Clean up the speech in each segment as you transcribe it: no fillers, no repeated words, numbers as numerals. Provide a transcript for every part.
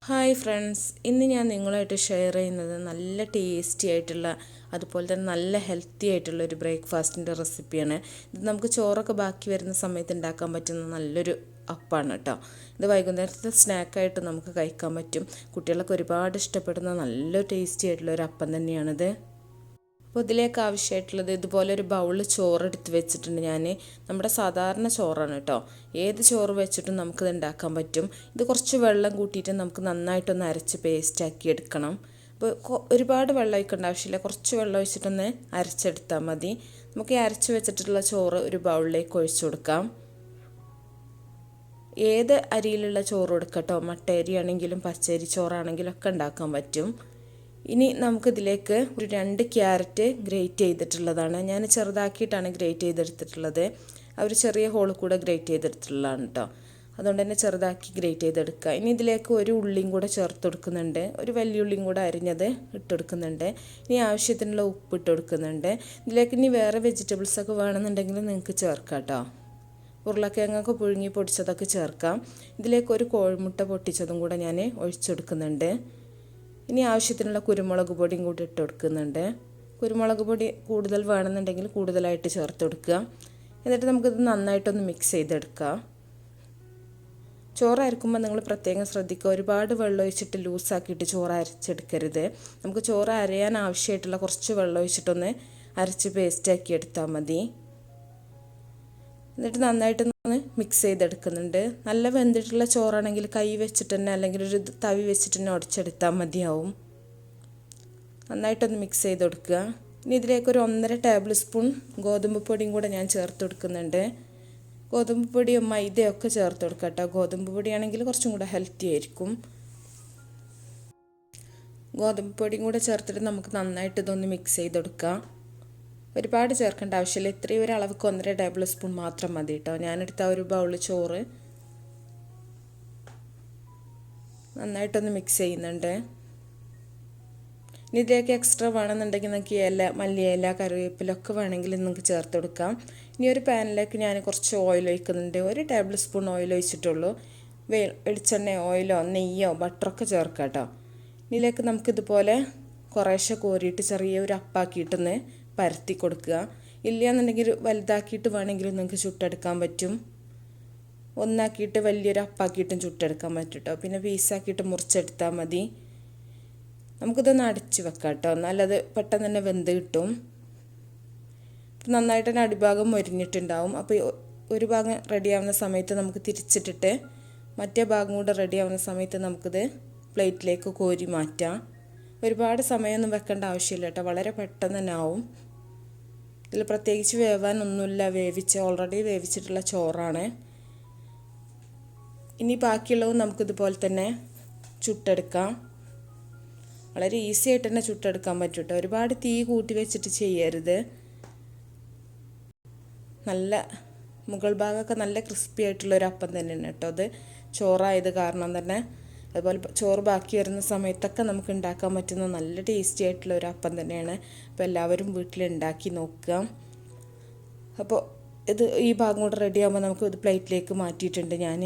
Hi friends, ഇന്ന് ഞാൻ നിങ്ങളായിട്ട് ഷെയർ ചെയ്യുന്നത് നല്ല ടേസ്റ്റി ആയിട്ടുള്ള അതുപോലെ തന്നെ നല്ല ഹെൽത്തി ആയിട്ടുള്ള ഒരു ബ്രേക്ക്ഫാസ്റ്റിൻ്റെ റെസിപ്പിയാണ്. ഇത് നമുക്ക് ചോറൊക്കെ ബാക്കി വരുന്ന സമയത്ത് ഉണ്ടാക്കാൻ പറ്റുന്ന നല്ലൊരു അപ്പാണ് കേട്ടോ. ഇത് വൈകുന്നേരത്തെ സ്നാക്കായിട്ട് നമുക്ക് കഴിക്കാൻ പറ്റും. കുട്ടികളൊക്കെ ഒരുപാട് ഇഷ്ടപ്പെടുന്ന നല്ല ടേസ്റ്റി ആയിട്ടുള്ള ഒരു അപ്പം തന്നെയാണിത്. അപ്പോൾ ഇതിലേക്ക് ആവശ്യമായിട്ടുള്ളത് ഇതുപോലെ ഒരു ബൗളിൽ ചോറെടുത്ത് വെച്ചിട്ടുണ്ട് ഞാൻ. നമ്മുടെ സാധാരണ ചോറാണ് കേട്ടോ. ഏത് ചോറ് വെച്ചിട്ടും നമുക്കിത് ഉണ്ടാക്കാൻ പറ്റും. ഇത് കുറച്ച് വെള്ളം കൂട്ടിയിട്ട് നമുക്ക് നന്നായിട്ടൊന്ന് അരച്ച് പേസ്റ്റാക്കി എടുക്കണം. അപ്പോൾ ഒരുപാട് വെള്ളം ഒഴിക്കേണ്ട ആവശ്യമില്ല, കുറച്ച് വെള്ളം ഒഴിച്ചിട്ടൊന്ന് അരച്ചെടുത്താൽ മതി. നമുക്ക് ഈ അരച്ച് വെച്ചിട്ടുള്ള ചോറ് ഒരു ബൗളിലേക്ക് ഒഴിച്ചു കൊടുക്കാം. ഏത് അരിയിലുള്ള ചോറ് കൊടുക്കട്ടോ, മട്ടയരി ആണെങ്കിലും പച്ചരി ചോറാണെങ്കിലും ഒക്കെ ഉണ്ടാക്കാൻ പറ്റും. ഇനി നമുക്കിതിലേക്ക് ഒരു 2 ക്യാരറ്റ് ഗ്രേറ്റ് ചെയ്തിട്ടുള്ളതാണ്. ഞാൻ ചെറുതാക്കിയിട്ടാണ് ഗ്രേറ്റ് ചെയ്തെടുത്തിട്ടുള്ളത്. അവർ ചെറിയ ഹോൾ കൂടെ ഗ്രേറ്റ് ചെയ്തെടുത്തിട്ടുള്ളതാണ് കേട്ടോ. അതുകൊണ്ട് തന്നെ ചെറുതാക്കി ഗ്രേറ്റ് ചെയ്തെടുക്കുക. ഇനി ഇതിലേക്ക് ഒരു ഉള്ളിയും കൂടെ ചേർത്ത് കൊടുക്കുന്നുണ്ട്. ഒരു വലിയ ഉള്ളിയും കൂടെ അരിഞ്ഞത് ഇട്ട് കൊടുക്കുന്നുണ്ട്. ഇനി ആവശ്യത്തിനുള്ള ഉപ്പ് ഇട്ട് കൊടുക്കുന്നുണ്ട്. ഇതിലേക്ക് ഇനി വേറെ വെജിറ്റബിൾസൊക്കെ വേണമെന്നുണ്ടെങ്കിൽ നിങ്ങൾക്ക് ചേർക്കാം കേട്ടോ. ഉരുളക്കിഴങ്ങൊക്കെ പുഴുങ്ങി പൊടിച്ചതൊക്കെ ചേർക്കാം. ഇതിലേക്ക് ഒരു കോഴിമുട്ട പൊട്ടിച്ചതും കൂടെ ഞാൻ ഒഴിച്ചെടുക്കുന്നുണ്ട്. ഇനി ആവശ്യത്തിനുള്ള കുരുമുളക് പൊടിയും കൂടി ഇട്ട് കൊടുക്കുന്നുണ്ട്. കുരുമുളക് പൊടി കൂടുതൽ വേണമെന്നുണ്ടെങ്കിൽ കൂടുതലായിട്ട് ചേർത്ത് കൊടുക്കുക. എന്നിട്ട് നമുക്കിത് നന്നായിട്ടൊന്ന് മിക്സ് ചെയ്തെടുക്കാം. ചോറ് അരക്കുമ്പോൾ നിങ്ങൾ പ്രത്യേകം ശ്രദ്ധിക്കുക, ഒരുപാട് വെള്ളം ഒഴിച്ചിട്ട് ലൂസാക്കിയിട്ട് ചോറ് അരച്ചെടുക്കരുത്. നമുക്ക് ചോറ് അരയാൻ ആവശ്യമായിട്ടുള്ള കുറച്ച് വെള്ളം ഒഴിച്ചിട്ടൊന്ന് അരച്ച് പേസ്റ്റാക്കി എടുത്താൽ മതി. എന്നിട്ട് നന്നായിട്ടൊന്ന് മിക്സ് ചെയ്തെടുക്കുന്നുണ്ട്. നല്ല വെന്തിട്ടുള്ള ചോറാണെങ്കിൽ കൈ വെച്ചിട്ട് തന്നെ അല്ലെങ്കിൽ ഒരു തവി വെച്ചിട്ട് തന്നെ ഉടച്ചെടുത്താൽ മതിയാവും. നന്നായിട്ടൊന്ന് മിക്സ് ചെയ്ത് കൊടുക്കുക. ഇനി ഇതിലേക്ക് ഒരു 1.5 ടേബിൾ സ്പൂൺ ഗോതമ്പ് പൊടിയും കൂടെ ഞാൻ ചേർത്ത് കൊടുക്കുന്നുണ്ട്. ഗോതമ്പ് പൊടിയോ മൈദയോ ഒക്കെ ചേർത്ത് കൊടുക്കുക കേട്ടോ. ഗോതമ്പ് പൊടിയാണെങ്കിൽ കുറച്ചും കൂടെ ഹെൽത്തി ആയിരിക്കും. ഗോതമ്പ് പൊടിയും കൂടെ ചേർത്തിട്ട് നമുക്ക് നന്നായിട്ട് ഇതൊന്ന് മിക്സ് ചെയ്ത് കൊടുക്കാം. ഒരുപാട് ചേർക്കേണ്ട ആവശ്യമില്ല. ഇത്രയും ഒരു അളവുക്ക് 1.5 ടേബിൾ സ്പൂൺ മാത്രം മതി കേട്ടോ. ഞാനെടുത്ത ഒരു ബൗള് ചോറ് നന്നായിട്ടൊന്ന് മിക്സ് ചെയ്യുന്നുണ്ട്. ഇനി ഇതിലേക്ക് എക്സ്ട്രാ വേണമെന്നുണ്ടെങ്കിൽ നിങ്ങൾക്ക് മല്ലിയില കറിവേപ്പിലൊക്കെ വേണമെങ്കിൽ നിങ്ങൾക്ക് ചേർത്ത് കൊടുക്കാം. ഇനി ഒരു പാനിലേക്ക് ഞാൻ കുറച്ച് ഓയിൽ ഒഴിക്കുന്നുണ്ട്. 1 ടേബിൾ സ്പൂൺ ഓയിൽ ഒഴിച്ചിട്ടുള്ളൂ. വെളിച്ചെണ്ണ, ഓയിലോ നെയ്യോ ബട്ടറൊക്കെ ചേർക്കാം കേട്ടോ. ഇതിലേക്ക് നമുക്കിതുപോലെ കുറേശ്ശെ കോരിയിട്ട് ചെറിയൊരു അപ്പാക്കിയിട്ടൊന്ന് പരത്തി കൊടുക്കുക. ഇല്ലയെന്നുണ്ടെങ്കിൽ വലുതാക്കിയിട്ട് വേണമെങ്കിലും നിങ്ങൾക്ക് ചുട്ടെടുക്കാൻ പറ്റും. ഒന്നാക്കിയിട്ട് വലിയൊരു അപ്പാക്കിയിട്ടും ചുട്ടെടുക്കാൻ പറ്റും കേട്ടോ. പിന്നെ പീസാക്കിയിട്ട് മുറിച്ചെടുത്താൽ മതി. നമുക്കിതൊന്ന് അടച്ച് വെക്കാം കേട്ടോ, നല്ലത് പെട്ടെന്ന് തന്നെ വെന്ത് കിട്ടും. നന്നായിട്ട് തന്നെ അടിഭാഗം മൊരിഞ്ഞിട്ടുണ്ടാവും. അപ്പോൾ ഒരു ഭാഗം റെഡിയാവുന്ന സമയത്ത് നമുക്ക് തിരിച്ചിട്ടിട്ട് മറ്റേ ഭാഗം കൂടെ റെഡിയാവുന്ന സമയത്ത് നമുക്കിത് പ്ലേറ്റിലേക്ക് കോരി മാറ്റാം. ഒരുപാട് സമയമൊന്നും വെക്കേണ്ട ആവശ്യമില്ല കേട്ടോ, വളരെ പെട്ടെന്ന് തന്നെ ആവും. ഇതിൽ പ്രത്യേകിച്ച് വേവാനൊന്നുമില്ല, ഓൾറെഡി വേവിച്ചിട്ടുള്ള ചോറാണ്. ഇനി ബാക്കിയുള്ളതും നമുക്കിതുപോലെ തന്നെ ചുട്ടെടുക്കാം. വളരെ ഈസി ആയിട്ട് തന്നെ ചുട്ടെടുക്കാൻ പറ്റും കേട്ടോ. ഒരുപാട് തീ കൂട്ടി വെച്ചിട്ട് ചെയ്യരുത്. നല്ല മുകൾ ഭാഗമൊക്കെ നല്ല ക്രിസ്പി ആയിട്ടുള്ളൊരു അപ്പം തന്നെയാണ് കേട്ടോ. അത് ചോറായത് കാരണം തന്നെ. അതുപോലെ ചോറ് ബാക്കി വരുന്ന സമയത്തൊക്കെ നമുക്ക് ഉണ്ടാക്കാൻ പറ്റുന്ന നല്ല ടേസ്റ്റി ആയിട്ടുള്ള ഒരു അപ്പം തന്നെയാണ്. അപ്പോൾ എല്ലാവരും വീട്ടിലുണ്ടാക്കി നോക്കുക. അപ്പോൾ ഈ ഭാഗം കൂടെ റെഡി ആകുമ്പോൾ നമുക്ക് ഇത് പ്ലേറ്റിലേക്ക് മാറ്റിയിട്ടുണ്ട് ഞാൻ.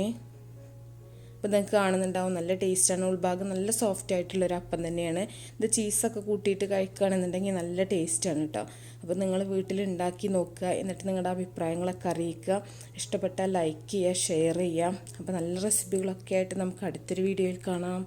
അപ്പോൾ നിങ്ങൾക്ക് കാണുന്നുണ്ടാവും നല്ല ടേസ്റ്റാണ്. ഉൾഭാഗം നല്ല സോഫ്റ്റ് ആയിട്ടുള്ളൊരു അപ്പം തന്നെയാണ്. ഇത് ചീസൊക്കെ കൂട്ടിയിട്ട് കഴിക്കുകയാണെന്നുണ്ടെങ്കിൽ നല്ല ടേസ്റ്റാണ് കേട്ടോ. അപ്പോൾ നിങ്ങൾ വീട്ടിലുണ്ടാക്കി നോക്കുക. എന്നിട്ട് നിങ്ങളുടെ അഭിപ്രായങ്ങളൊക്കെ അറിയിക്കുക. ഇഷ്ടപ്പെട്ടാൽ ലൈക്ക് ചെയ്യുക, ഷെയർ ചെയ്യുക. അപ്പോൾ നല്ല റെസിപ്പികളൊക്കെ ആയിട്ട് നമുക്ക് അടുത്തൊരു വീഡിയോയിൽ കാണാം.